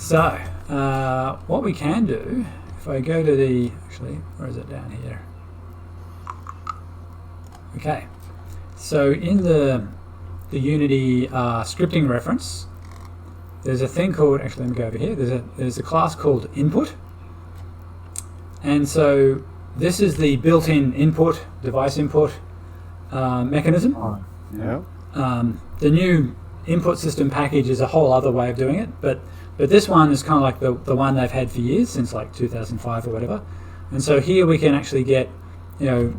So, what we can do, if I go to the, actually, where is it down here? Okay, so in the Unity scripting reference, there's a thing called, actually let me go over here, there's a class called input. And so this is the built-in input, device input mechanism. Oh, yeah. The new input system package is a whole other way of doing it, but this one is kind of like the one they've had for years, since like 2005 or whatever. And so here we can actually get,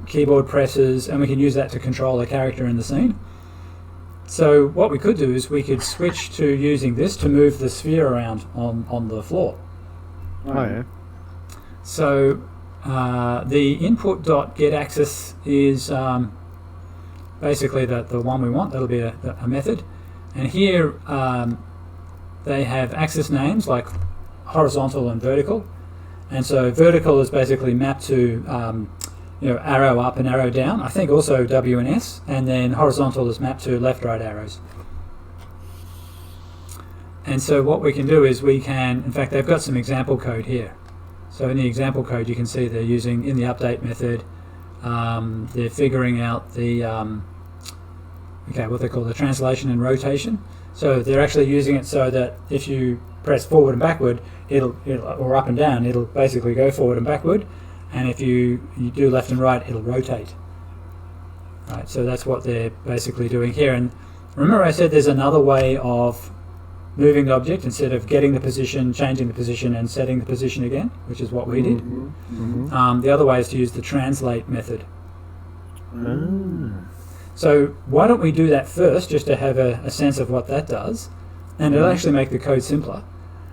keyboard presses, and we can use that to control a character in the scene. So what we could do is we could switch to using this to move the sphere around on the floor. Oh, yeah. So the input.getAxis is basically the one we want. That'll be a method. And here they have axis names like horizontal and vertical. And so vertical is basically mapped to arrow up and arrow down. I think also W and S. And then horizontal is mapped to left, right arrows. And so what we can do is we can, in fact, they've got some example code here. So in the example code, you can see they're using, in the update method, they're figuring out the, what they call the translation and rotation. So they're actually using it so that if you press forward and backward, or up and down, it'll basically go forward and backward. And if you do left and right, it'll rotate. Right, so that's what they're basically doing here. And remember I said there's another way of moving the object instead of getting the position, changing the position, and setting the position again, which is what we did. Mm-hmm. The other way is to use the translate method. Mm. So why don't we do that first, just to have a sense of what that does, and it'll actually make the code simpler.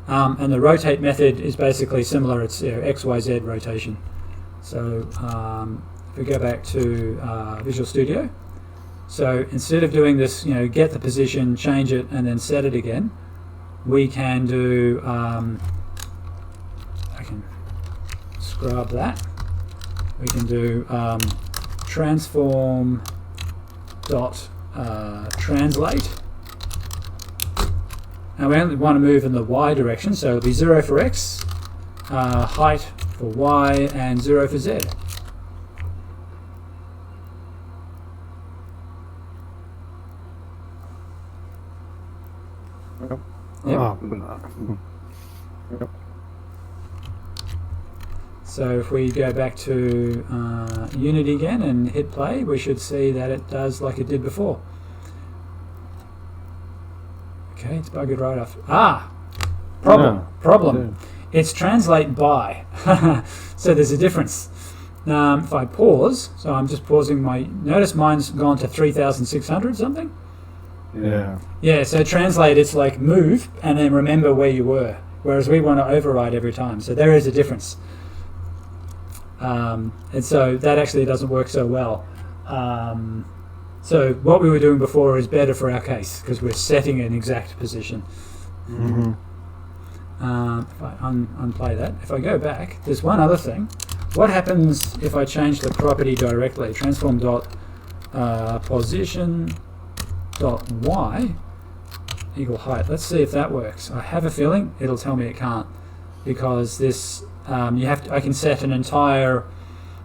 And the rotate method is basically similar. It's X, Y, Z rotation. So if we go back to Visual Studio, so instead of doing this, get the position, change it, and then set it again, we can do, I can scrub that. We can do transform dot translate. And we only want to move in the Y direction, so it'll be 0 for X, height for Y, and 0 for Z. Yep. Yep. Yep. So if we go back to Unity again and hit play, we should see that it does like it did before. Okay, it's buggered right off. Problem. It's translate by. So there's a difference. If I pause, so I'm just pausing notice mine's gone to 3,600 something. Yeah. Yeah, so translate, it's like move and then remember where you were, whereas we want to override every time. So there is a difference. And so that actually doesn't work so well. So what we were doing before is better for our case because we're setting an exact position. Mm-hmm. If I unplay that, if I go back, there's one other thing. What happens if I change the property directly? Transform dot position dot y equal height. Let's see if that works. I have a feeling it'll tell me it can't because this I can set an entire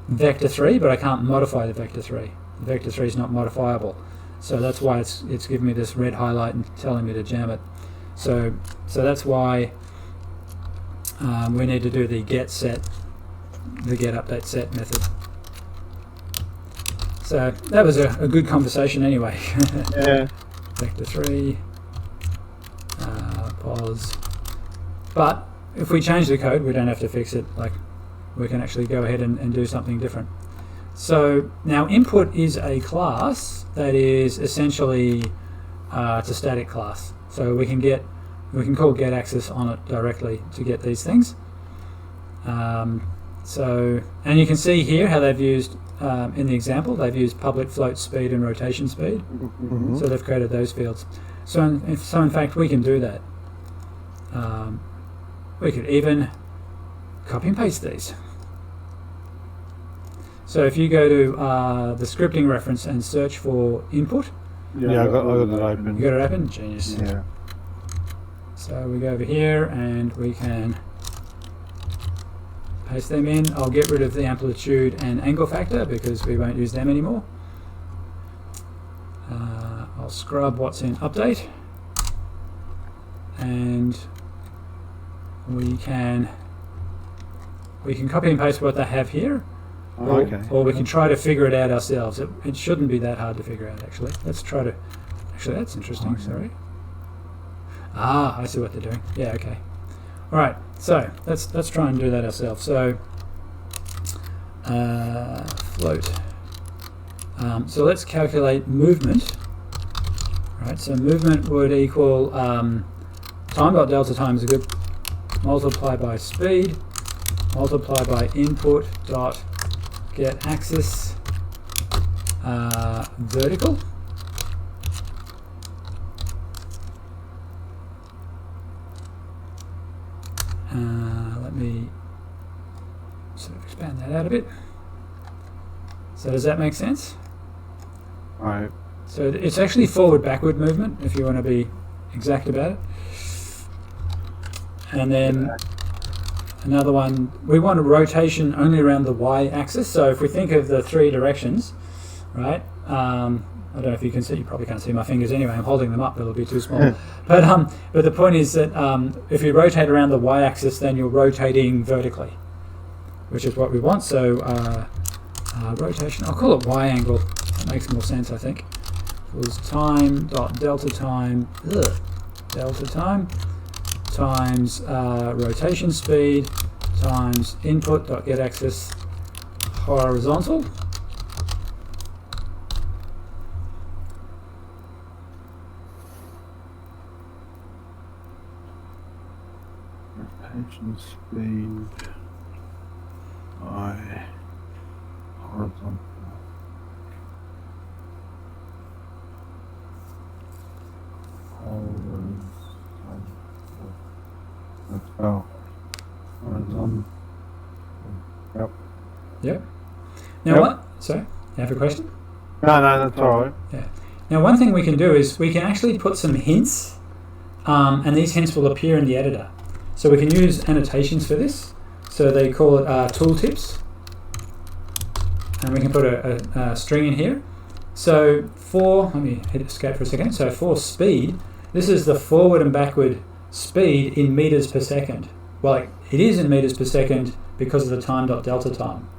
vector 3, but I can't modify the vector 3. The vector 3 is not modifiable, so that's why it's giving me this red highlight and telling me to jam it. So that's why we need to do the get update set method. So that was a good conversation anyway. Yeah. Vector 3, pos. But if we change the code, we don't have to fix it. Like, we can actually go ahead and do something different. So now input is a class that is essentially it's a static class. So we can call getAxis on it directly to get these things. And you can see here how they've used in the example they've used public float speed and rotation speed. Mm-hmm. So they've created those fields. So in fact we can do that. We could even copy and paste these. So if you go to the scripting reference and search for input. Yeah, I got that open. You got it open? Genius. Yeah. So we go over here and we can paste them in. I'll get rid of the amplitude and angle factor because we won't use them anymore. I'll scrub what's in update, and we can copy and paste what they have here, or we can try to figure it out ourselves. It shouldn't be that hard to figure out, actually. Let's try to. Actually, that's interesting. Sorry. I see what they're doing. Yeah, okay. All right, so let's try and do that ourselves. So float. So let's calculate movement. Right, so movement would equal time.delta times a good multiply by speed multiply by input dot get axis vertical. Let me sort of expand that out a bit. So does that make sense? Right. So it's actually forward-backward movement, if you want to be exact about it. And then another one, we want a rotation only around the y-axis. So if we think of the three directions, right? I don't know if you can see. You probably can't see my fingers anyway. I'm holding them up. It'll be too small. But the point is that if you rotate around the y-axis, then you're rotating vertically, which is what we want. So rotation. I'll call it y-angle. That makes more sense, I think. Equals time dot delta time times rotation speed times input dot get axis horizontal. Rotation speed by horizontal. Oh, horizontal. Yep. Yep. Now Yep. what? Sorry, you have a question? No, that's all right. Yeah. Now one thing we can do is we can actually put some hints, and these hints will appear in the editor. So we can use annotations for this. So they call it tooltips, and we can put a string in here. So let me hit escape for a second. So for speed, this is the forward and backward speed in meters per second. Well, it is in meters per second because of the time.delta time.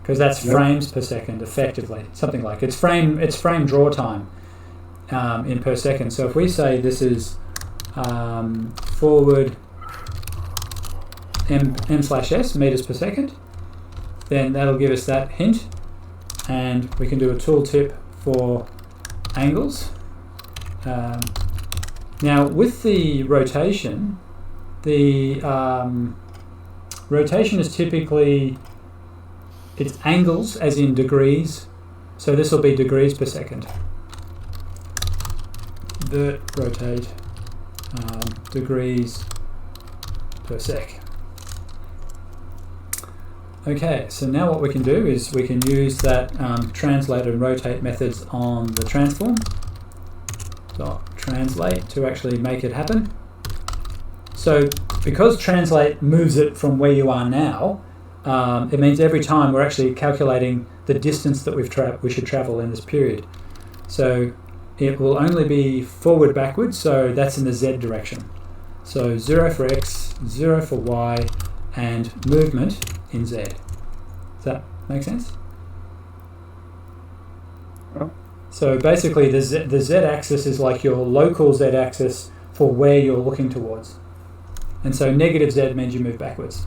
Because that's frames per second, effectively. Something like it's frame draw time in per second. So if we say this is forward m/s meters per second, then that'll give us that hint, and we can do a tooltip for angles. Now with the rotation is typically, it's angles as in degrees, so this will be degrees per second. Vert rotate degrees per sec. Okay, so now what we can do is we can use that translate and rotate methods on the transform. Translate to actually make it happen. So because translate moves it from where you are now, it means every time we're actually calculating the distance that we should travel in this period. So it will only be forward backward, so that's in the z direction. So 0 for x, 0 for y, and movement in z. Does that make sense? Oh. So basically the z-axis is like your local z-axis for where you're looking towards. And so negative z means you move backwards.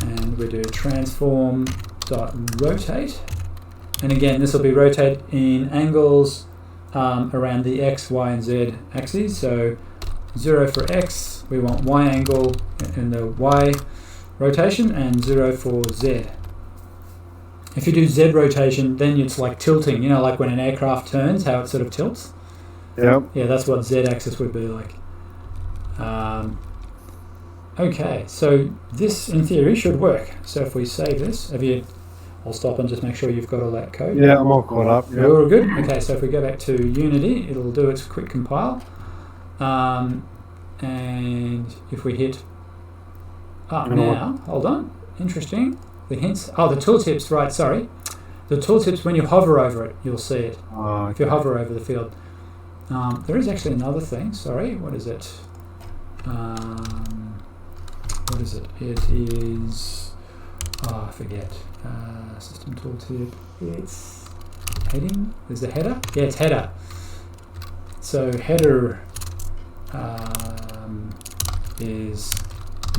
And we do transform.rotate. And again, this will be rotate in angles around the x, y, and z axes. So 0 for x, we want y angle in the y rotation, and 0 for z. If you do z rotation, then it's like tilting, you know, like when an aircraft turns, how it sort of tilts. Yep. Yeah, that's what z-axis would be like. Okay, so this in theory should work. So if we save this, I'll stop and just make sure you've got all that code. Yeah, I'm all caught up. We're all good? Okay, so if we go back to Unity, it'll do its quick compile. And if we hit up You know now, hold on, interesting. The hints, the tooltips, right, sorry. The tooltips, when you hover over it, you'll see it. Oh, If you hover over the field. There is actually another thing, sorry, what is it? What is it? It is, I forget. System tooltip, it's heading, there's the header? Yeah, it's header. So header is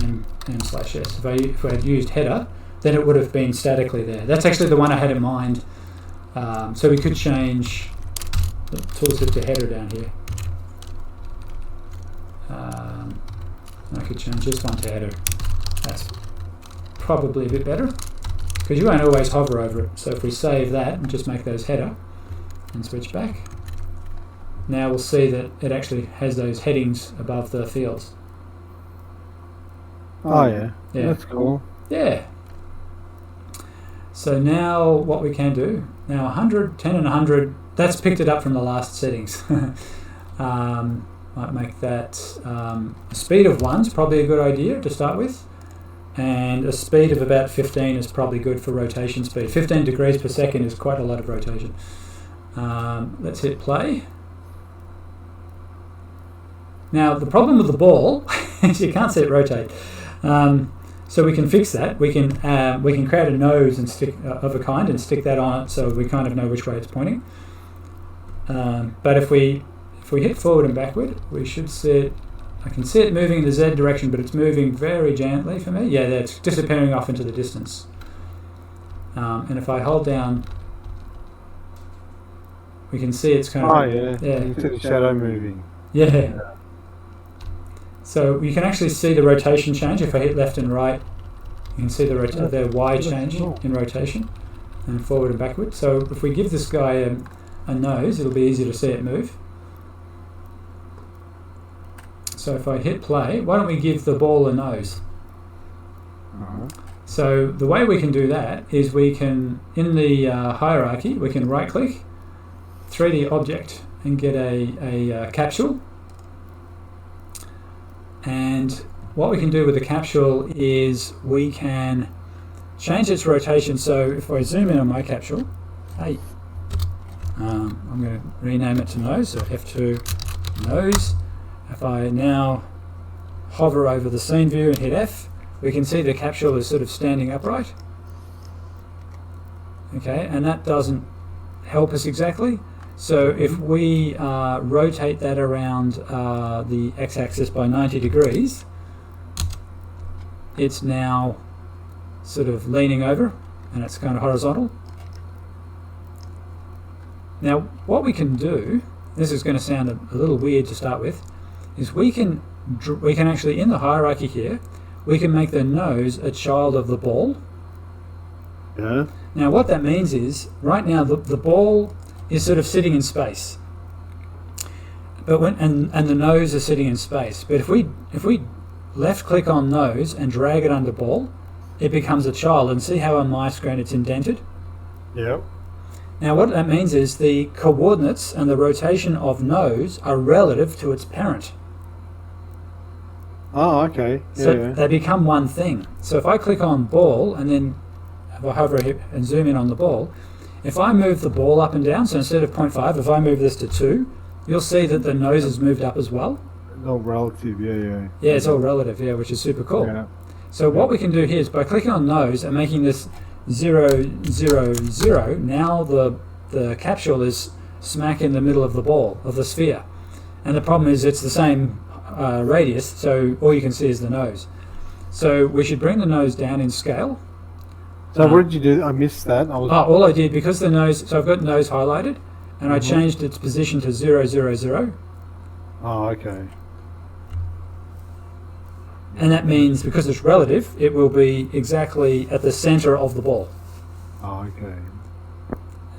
m/s. If I had used header, then it would have been statically there. That's actually the one I had in mind. So we could change the tooltip to header down here. I could change this one to header. That's probably a bit better because you won't always hover over it. So if we save that and just make those header and switch back, now we'll see that it actually has those headings above the fields. Oh yeah. Yeah. That's cool. Yeah. So now what we can do, now 100, 10 and 100, that's picked it up from the last settings. Might make that a speed of 1 is probably a good idea to start with. And a speed of about 15 is probably good for rotation speed. 15 degrees per second is quite a lot of rotation. Let's hit play. Now the problem with the ball is you can't see it rotate. So we can fix that. We can create a nose and stick of a kind and stick that on it, so we kind of know which way it's pointing. But if we hit forward and backward, we should see it. I can see it moving in the Z direction, but it's moving very gently for me. Yeah, that's disappearing off into the distance. And if I hold down, we can see it's kind of. Oh yeah. Yeah. You can see the shadow moving. Yeah. So you can actually see the rotation change. If I hit left and right, you can see the Y change in rotation and forward and backward. So if we give this guy a nose, it'll be easy to see it move. So if I hit play, why don't we give the ball a nose? So the way we can do that is we can, in the hierarchy, we can right click, 3D object, and get a capsule. And what we can do with the capsule is we can change its rotation. So if I zoom in on my capsule, I'm going to rename it to nose, so F2 nose. If I now hover over the scene view and hit F, we can see the capsule is sort of standing upright. Okay, and that doesn't help us exactly. So if we rotate that around the x-axis by 90 degrees, it's now sort of leaning over and it's kind of horizontal. Now what we can do, this is going to sound a little weird to start with, is we can actually, in the hierarchy here, we can make the nose a child of the ball. Yeah. Now what that means is, right now the ball is sort of sitting in space, but and the nose is sitting in space. But if we left click on nose and drag it under ball, it becomes a child. And see how on my screen it's indented? Yep. Now what that means is the coordinates and the rotation of nose are relative to its parent. Oh, okay. Yeah. So they become one thing. So if I click on ball and then if I hover and zoom in on the ball, if I move the ball up and down, so instead of 0.5, if I move this to 2, you'll see that the nose has moved up as well. It's all relative, yeah. Yeah, it's all relative, yeah, which is super cool. Yeah. So what we can do here is by clicking on nose and making this 0, 0, 0, now the capsule is smack in the middle of the ball, of the sphere. And the problem is it's the same radius, so all you can see is the nose. So we should bring the nose down in scale. So what did you do? I missed that. All I did, because the nose, so I've got nose highlighted, and I changed its position to 0, 0, 0. Oh, okay. And that means, because it's relative, it will be exactly at the center of the ball. Oh, okay.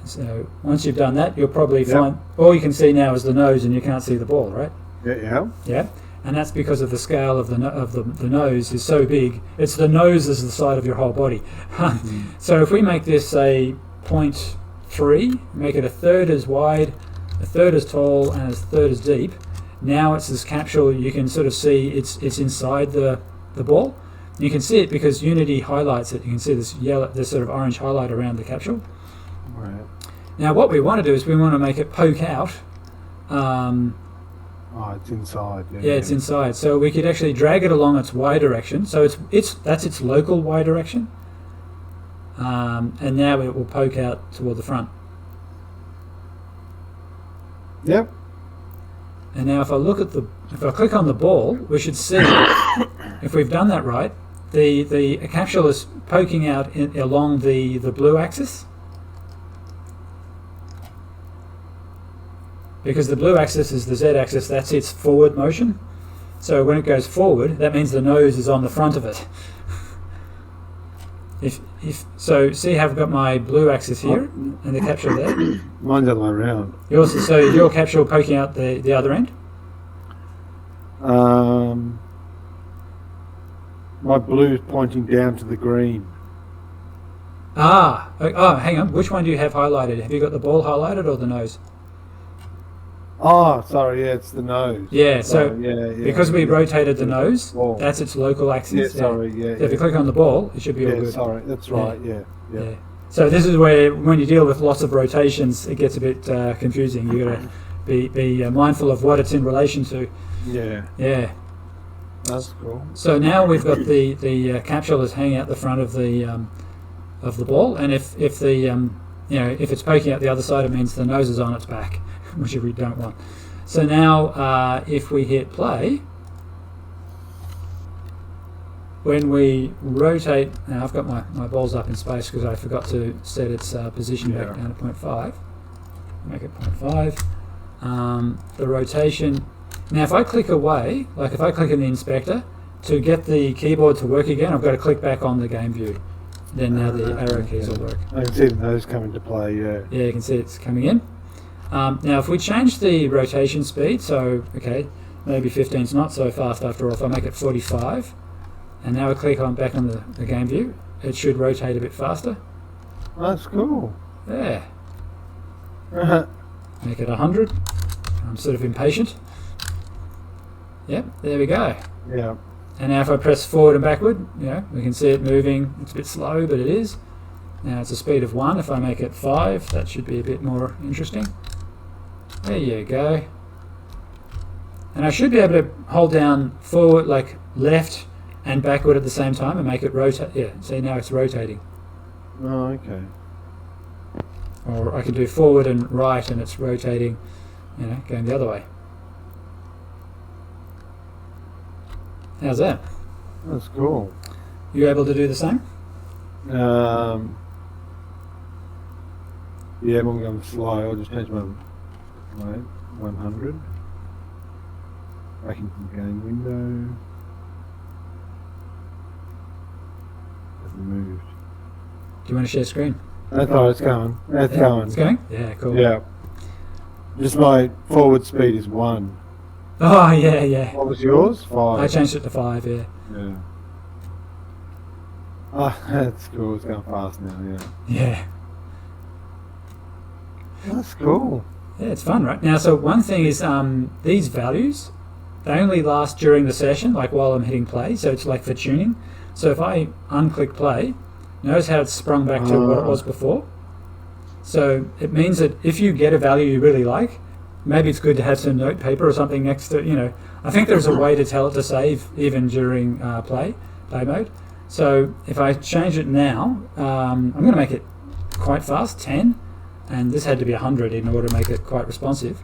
So once you've done that, you'll probably find, all you can see now is the nose and you can't see the ball, right? Yeah. Yeah, and that's because of the scale of the nose is so big. It's the nose is the side of your whole body. So if we make this a 0.3, make it a third as wide, a third as tall, and a third as deep, Now it's this capsule. You can sort of see it's inside the ball. You can see it because Unity highlights it. You can see this sort of orange highlight around the capsule. Right. Now what we want to do is we want to make it poke out. It's inside. Yeah, it's inside. So we could actually drag it along its Y direction. So that's its local Y direction. And now it will poke out toward the front. Yep. And now if I click on the ball, we should see, if we've done that right, the capsule is poking out along the blue axis. Because the blue axis is the Z axis, that's its forward motion. So when it goes forward, that means the nose is on the front of it. So see how I've got my blue axis here and the capsule there? Mine's the other way around. So is your capsule poking out the other end? My blue's pointing down to the green. Hang on. Which one do you have highlighted? Have you got the ball highlighted or the nose? Oh, sorry, yeah, it's the nose. Yeah, so because we yeah. rotated the nose, Ball. that's its local axis. Yeah, sorry, yeah. So if you click on the ball, it should be all Yeah, good. sorry, that's right, yeah. So this is where, when you deal with lots of rotations, it gets a bit confusing. You got to be mindful of what it's in relation to. Yeah. Yeah. That's cool. So now we've got the capsule is hanging out the front of the ball, and if it's poking out the other side, it means the nose is on its back, which we don't want. So now if we hit play, when we rotate, now I've got my balls up in space because I forgot to set its position back down to 0.5. Make it 0.5. The rotation. Now if I click away, like if I click in the inspector, to get the keyboard to work again, I've got to click back on the game view. Then now the arrow keys will work. I can see the nose come into play, yeah. Yeah, you can see it's coming in. Now if we change the rotation speed, so okay, maybe 15 is not so fast after all. If I make it 45, and now I click back on the game view, it should rotate a bit faster. That's cool. Yeah. Make it 100. I'm sort of impatient. Yep, there we go. Yeah. And now if I press forward and backward, we can see it moving. It's a bit slow, but it is. Now it's a speed of 1. If I make it 5, that should be a bit more interesting. There you go. And I should be able to hold down forward, like left and backward at the same time and make it rotate. Yeah, see now it's rotating. Oh, okay. Or I can do forward and right and it's rotating, going the other way. How's that? That's cool. You able to do the same? Yeah, I'm going slow. I'll just change my 100. Back into the game window. Hasn't moved. Do you want to share screen? That's all right, it's going. That's going. It's going? Yeah, cool. Yeah. Just my forward speed is 1. Oh, yeah. What was yours? 5. I changed it to 5, yeah. Yeah. Oh, that's cool. It's going fast now, yeah. Yeah. That's cool. Yeah, it's fun, right? Now, so one thing is these values, they only last during the session, like while I'm hitting play, so it's like for tuning. So if I unclick play, notice how it's sprung back to what it was before? So it means that if you get a value you really like, maybe it's good to have some note paper or something next to, I think there's a way to tell it to save even during play mode. So if I change it now, I'm going to make it quite fast, 10, and this had to be 100 in order to make it quite responsive.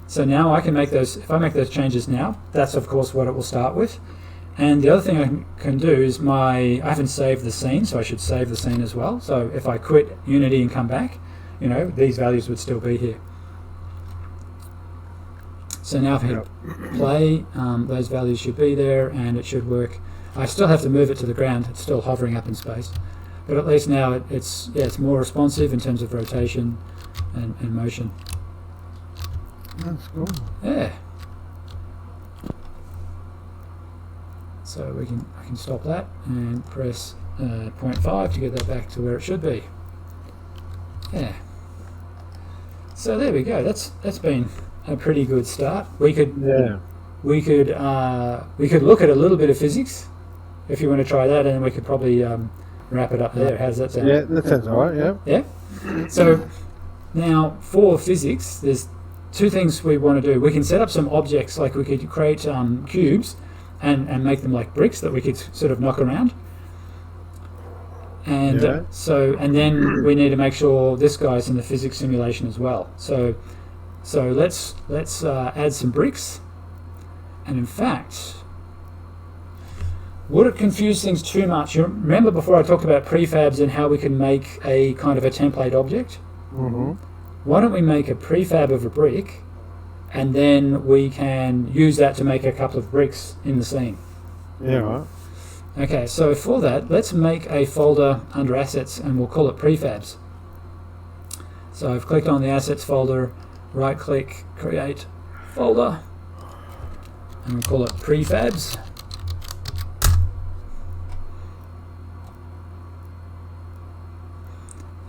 So now I can make those, if I make those changes now, that's of course what it will start with. And the other thing I can do is I haven't saved the scene, so I should save the scene as well. So if I quit Unity and come back, these values would still be here. So now if I hit play, those values should be there and it should work. I still have to move it to the ground, it's still hovering up in space. But at least now it's more responsive in terms of rotation and motion. That's cool. Yeah. So I can stop that and press 0.5 to get that back to where it should be. Yeah. So there we go. That's been a pretty good start. We could Yeah. we could look at a little bit of physics if you want to try that, and we could probably wrap it up there. How does that sound? Yeah, that sounds alright, yeah. Yeah. So now for physics, there's two things we want to do. We can set up some objects, like we could create cubes and make them like bricks that we could sort of knock around. And Yeah. and then we need to make sure this guy's in the physics simulation as well. So let's add some bricks. And in fact, would it confuse things too much? You remember before I talked about prefabs and how we can make a kind of a template object? Mm-hmm. Why don't we make a prefab of a brick, and then we can use that to make a couple of bricks in the scene. Yeah, right. Okay, so for that, let's make a folder under assets, and we'll call it prefabs. So I've clicked on the assets folder, right click, create folder, and we'll call it prefabs.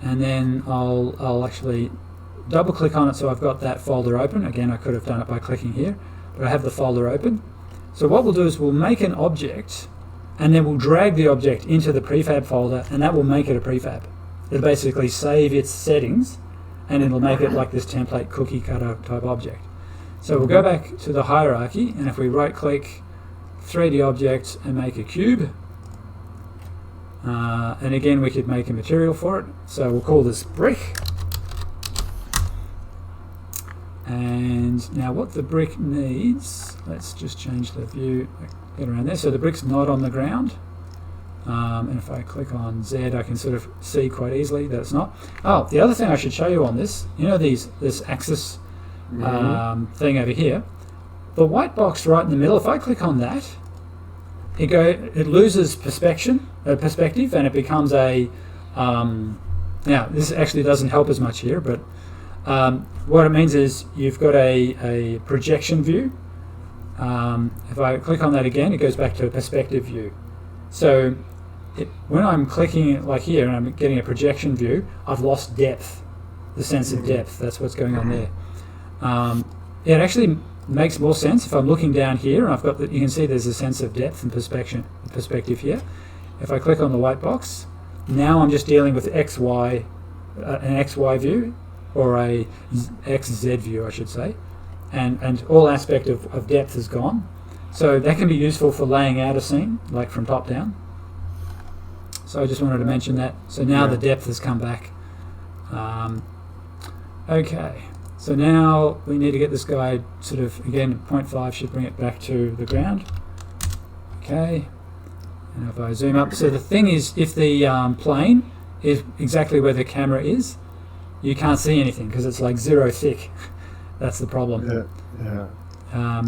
And then I'll actually double click on it so I've got that folder open. Again, I could have done it by clicking here, but I have the folder open. So what we'll do is we'll make an object, and then we'll drag the object into the prefab folder, and that will make it a prefab. It'll basically save its settings, and it'll make it like this template cookie cutter type object. So we'll go back to the hierarchy, and if we right click 3D object and make a cube, and again we could make a material for it, so we'll call this brick. And now what the brick needs, let's just change the view, get around there, so the brick's not on the ground, and if I click on Z I can sort of see quite easily that it's not. Oh, the other thing I should show you on this, you know this axis thing over here, the white box right in the middle, if I click on that, it loses perspective, and it becomes a, now this actually doesn't help as much here, but what it means is you've got a projection view. If I click on that again, it goes back to a perspective view. So when I'm clicking it like here and I'm getting a projection view, I've lost depth, the sense of depth. That's what's going on there. It actually makes more sense if I'm looking down here and I've got you can see there's a sense of depth and perspective here. If I click on the white box, now I'm just dealing with XY, an XY view, or a XZ view I should say, and all aspect of depth is gone. So that can be useful for laying out a scene, like from top down. So I just wanted to mention that. So now the depth has come back. Okay, so now we need to get this guy sort of, again, 0.5 should bring it back to the ground. Okay, and if I zoom up, so the thing is, if the plane is exactly where the camera is, you can't see anything because it's like zero thick. That's the problem. Yeah.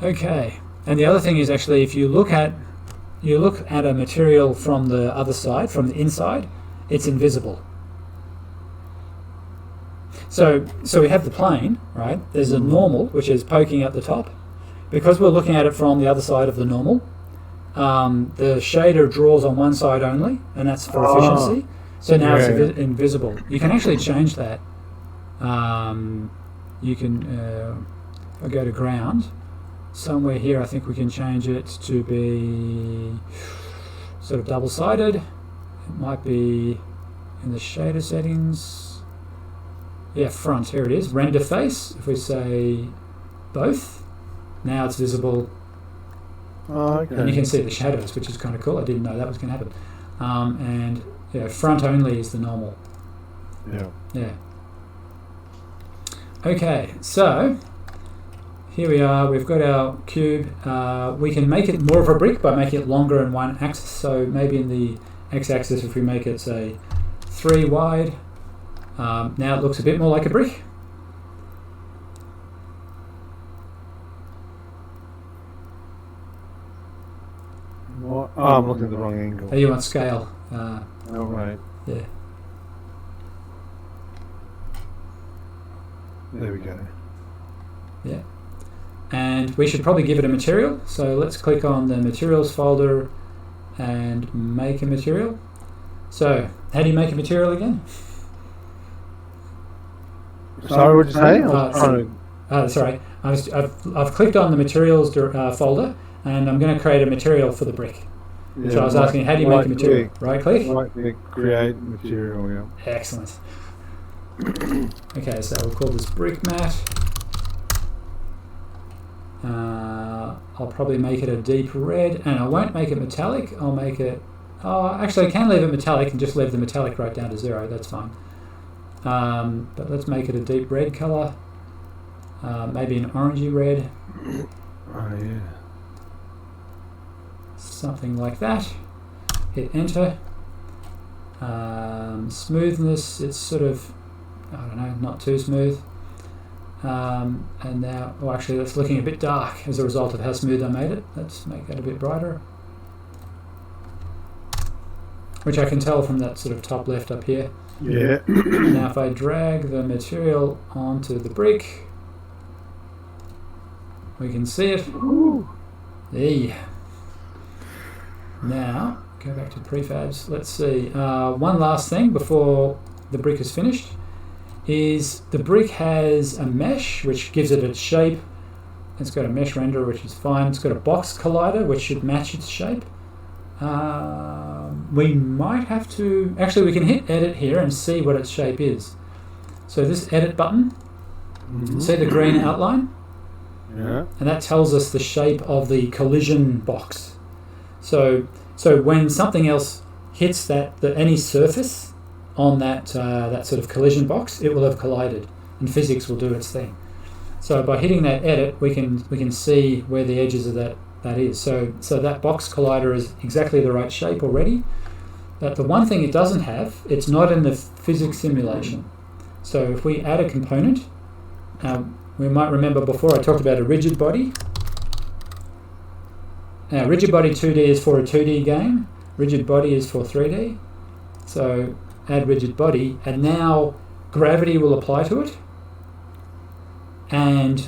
Okay, and the other thing is actually if you look at a material from the other side, from the inside, it's invisible. So we have the plane, right? There's a normal which is poking at the top. Because we're looking at it from the other side of the normal, the shader draws on one side only, and that's for efficiency. So now it's invisible. You can actually change that. You can, if I go to ground, somewhere here I think we can change it to be sort of double-sided. It might be in the shader settings. Yeah, front, here it is. Render face, if we say both, now it's visible. Okay. And you can see the shadows, which is kind of cool. I didn't know that was going to happen. And yeah, front only is the normal. Yeah. Okay, so here we are. We've got our cube. We can make it more of a brick by making it longer in one axis. So maybe in the x-axis, if we make it say 3 wide, now it looks a bit more like a brick. What? Oh, I'm looking at the wrong angle. Oh, you want scale? Oh, right. Yeah. There we go. Yeah. And we should probably give it a material. So let's click on the materials folder and make a material. So how do you make a material again? Sorry, what did you say? I was Uh, trying to. Sorry, I've clicked on the materials folder, and I'm going to create a material for the brick. So I was asking, how do you make a material? Right click. Right click, create material, yeah. Excellent. Okay, so we'll call this brick mat. I'll probably make it a deep red, and I won't make it metallic. I'll make it. Oh, actually, I can leave it metallic and just leave the metallic right down to 0. That's fine. But let's make it a deep red color. Maybe an orangey red. Oh yeah. Something like that. Hit enter. Smoothness, it's sort of, I don't know, not too smooth. And now, oh, actually, that's looking a bit dark as a result of how smooth I made it. Let's make that a bit brighter. Which I can tell from that sort of top left up here. Yeah. Now, if I drag the material onto the brick, we can see it. There. Now, go back to prefabs. Let's see. One last thing before the brick is finished is the brick has a mesh which gives it its shape. It's got a mesh renderer, which is fine. It's got a box collider which should match its shape. We might have to... Actually, we can hit edit here and see what its shape is. So this edit button, see the green outline? Yeah. And that tells us the shape of the collision box. So when something else hits any surface on that sort of collision box, it will have collided, and physics will do its thing. So by hitting that edit, we can see where the edges of that is. So that box collider is exactly the right shape already. But the one thing it doesn't have, it's not in the physics simulation. So if we add a component, we might remember before I talked about a rigid body. Now, rigid body 2D is for a 2D game. Rigid body is for 3D. So add rigid body, and now gravity will apply to it. And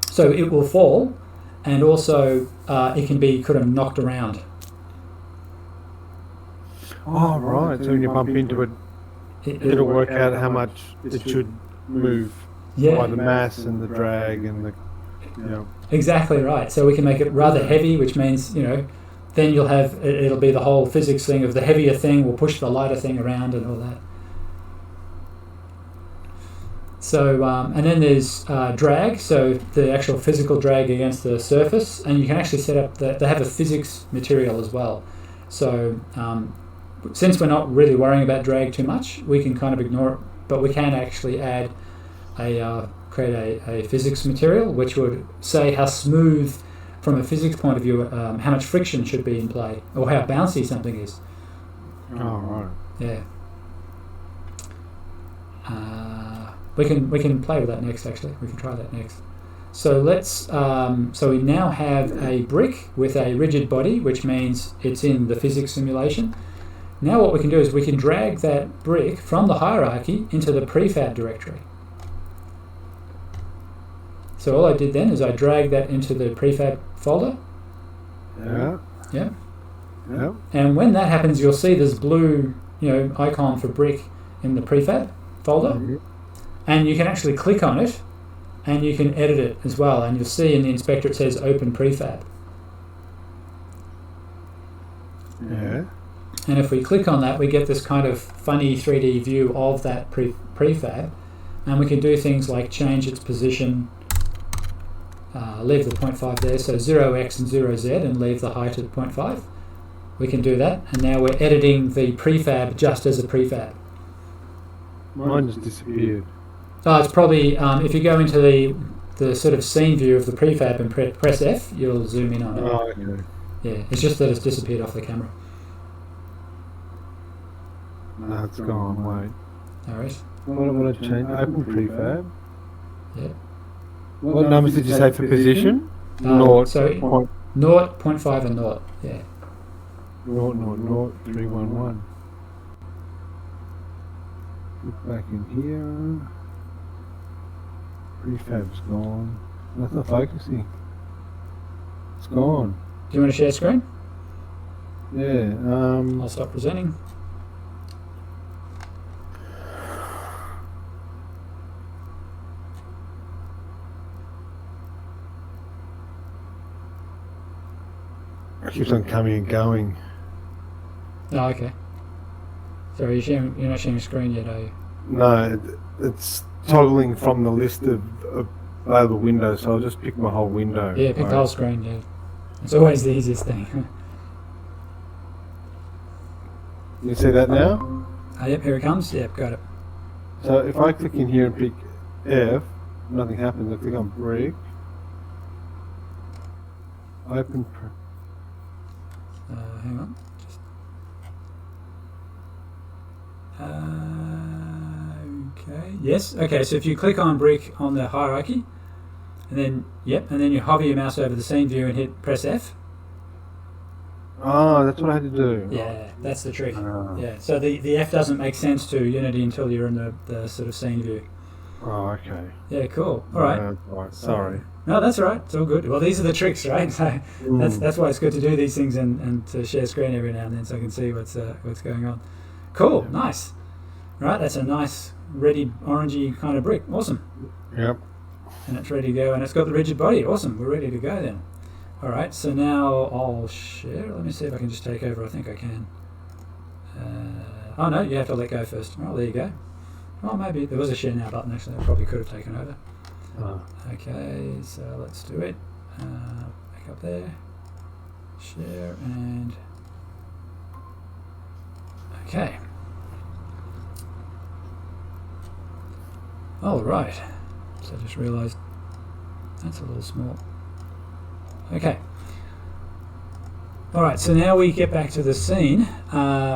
so it will fall, and also it can be kind of knocked around. Oh, right. So when you bump into it, it'll work out how much it should move by the mass and the drag and the, Exactly right. So we can make it rather heavy, which means, then you'll have, it'll be the whole physics thing of the heavier thing will push the lighter thing around and all that. So, and then there's drag, so the actual physical drag against the surface, and you can actually set up, they have a physics material as well. So since we're not really worrying about drag too much, we can kind of ignore it, but we can actually add create a physics material which would say how smooth, from a physics point of view, how much friction should be in play, or how bouncy something is. Oh, right. Yeah. We can play with that next. Actually, we can try that next. So let's. So we now have a brick with a rigid body, which means it's in the physics simulation. Now what we can do is we can drag that brick from the hierarchy into the prefab directory. So all I did then is I dragged that into the prefab folder. Yeah. Yeah. Yeah. And when that happens, you'll see this blue, icon for brick in the prefab folder. Mm-hmm. And you can actually click on it, and you can edit it as well. And you'll see in the inspector it says Open Prefab. Yeah. And if we click on that, we get this kind of funny 3D view of that prefab, and we can do things like change its position, leave the 0.5 there, so 0x and 0z, and leave the height at 0.5. We can do that, and now we're editing the prefab just as a prefab. Mine just disappeared. It's probably, if you go into the sort of scene view of the prefab and press F, you'll zoom in on it. Oh, okay. Yeah, it's just that it's disappeared off the camera. No, it's gone, wait. All right. What am I going to change? Open prefab? Yeah. What numbers did you say for position? So 0, 0.5 and 0. Yeah. 0, 311. Look back in here. Prefab's gone. That's not focusing. It's gone. Do you want to share screen? Yeah. I'll stop presenting. It keeps on coming and going. Oh, okay. Sorry, you're not sharing a screen yet, are you? No, it's toggling from the list of available windows, so I'll just pick my whole window. Yeah, pick the whole screen, yeah. It's always the easiest thing. You see that now? Yep, here it comes. Yep, got it. So if I click in here and pick F, nothing happens. I click on brick. Open. Hang on. Okay. Yes. Okay. So if you click on brick on the hierarchy, and then you hover your mouse over the scene view and press F. Oh, that's what I had to do. Yeah, that's the trick. Yeah. So the F doesn't make sense to Unity until you're in the sort of scene view. Oh, okay. Yeah. Cool. All right. Right. Sorry. No, that's all right. It's all good. Well, these are the tricks, right? So that's why it's good to do these things and to share screen every now and then so I can see what's going on. Cool. Yep. Nice. Right. That's a nice reddy orangey kind of brick. Awesome. Yep. And it's ready to go, and it's got the rigid body. Awesome. We're ready to go then. All right. So now I'll share. Let me see if I can just take over. I think I can. Oh no, you have to let go first. Oh, there you go. Oh, maybe there was a share now button actually. I probably could have taken over. Okay, so let's do it. Back up there. Share and okay. All right. So I just realised that's a little small. Okay. All right. So now we get back to the scene.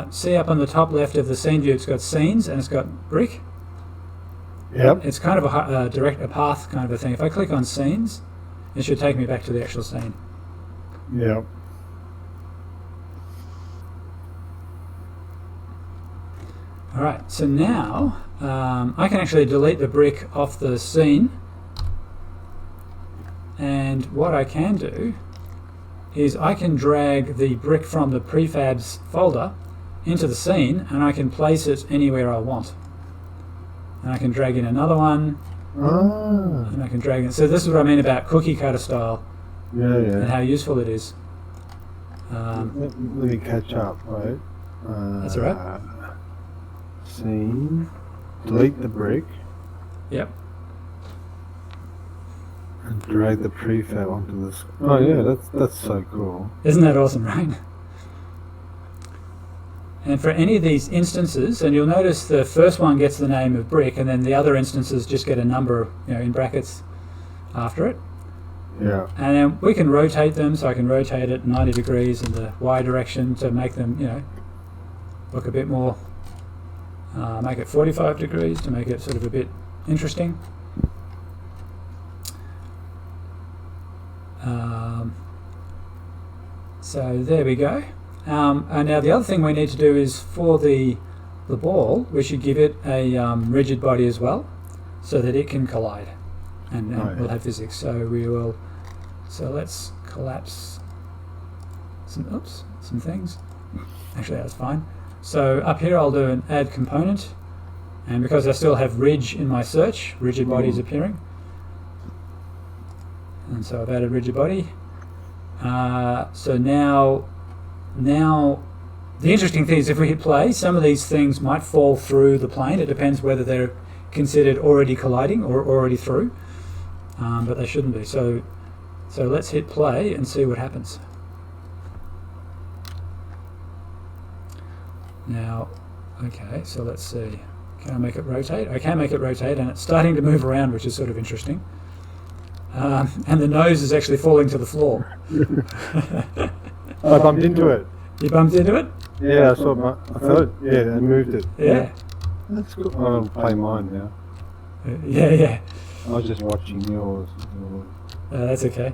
See up on the top left of the scene view, it's got scenes and it's got brick. Yep. It's kind of a path kind of a thing. If I click on scenes, it should take me back to the actual scene. Yep. All right, so now I can actually delete the brick off the scene, and what I can do is I can drag the brick from the prefabs folder into the scene, and I can place it anywhere I want. And I can drag in another one, and I can drag in. So this is what I mean about cookie cutter style, and how useful it is. Let me catch up, right? That's all right. Scene, delete the brick, Yep. and drag the prefab onto this. Oh yeah, that's so cool. Isn't that awesome, right? And for any of these instances, and you'll notice the first one gets the name of brick, and then the other instances just get a number, in brackets after it. Yeah. And then we can rotate them, so I can rotate it 90 degrees in the Y direction to make them, look a bit more, make it 45 degrees to make it sort of a bit interesting. So there we go. And now the other thing we need to do is for the ball, we should give it a rigid body as well, so that it can collide, and we'll have physics. So we will. So let's collapse some things. Actually, that's fine. So up here, I'll do an add component, and because I still have ridge in my search, rigid body is appearing, and so I've added rigid body. So now the interesting thing is if we hit play, some of these things might fall through the plane. It depends whether they're considered already colliding or already through, but they shouldn't be. So let's hit play and see what happens. Now, okay, so let's see. Can I make it rotate? I can make it rotate, and it's starting to move around, which is sort of interesting. And the nose is actually falling to the floor. I bumped into it. You bumped into it? Yeah, I felt it. Yeah, I moved it. Yeah. That's good. I'll play mine now. Yeah. I was just watching yours. That's okay.